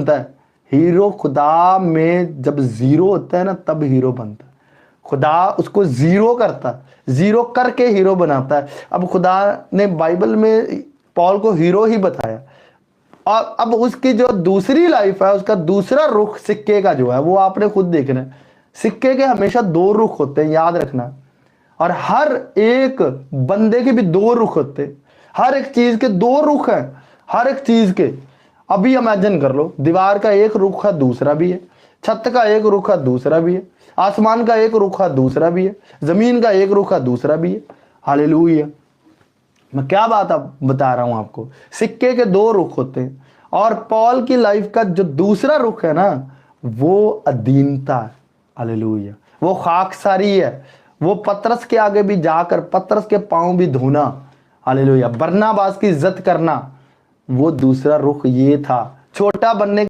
बनता है। हीरो खुदा में जब जीरो होता है ना तब हीरो बनता है। खुदा उसको जीरो करता है, जीरो करके हीरो बनाता है। अब खुदा ने बाइबल में पॉल को हीरो ही बताया, और अब उसकी जो दूसरी लाइफ है, उसका दूसरा रुख सिक्के का जो है वो आपने खुद देखना है। सिक्के के हमेशा दो रुख होते हैं, याद रखना। और हर एक बंदे के भी दो रुख होते हैं, हर एक चीज के दो रुख हैं, हर एक चीज के। अभी इमेजिन कर लो, दीवार का एक रुख है, दूसरा भी है। छत का एक रुख है, दूसरा भी है। आसमान का एक रुख है, दूसरा भी है। जमीन का एक रुख है, दूसरा भी है। हालेलुया। मैं क्या बात अब बता रहा हूं आपको, सिक्के के दो रुख होते हैं। और पॉल की लाइफ का जो दूसरा रुख है ना, वो अधीनता है। हालेलुया। वो खाकसारी है। वो पतरस के आगे भी जाकर पतरस के पांव भी धोना। हालेलुया। बरनबास की इज्जत करना, वो दूसरा रुख ये था। छोटा बनने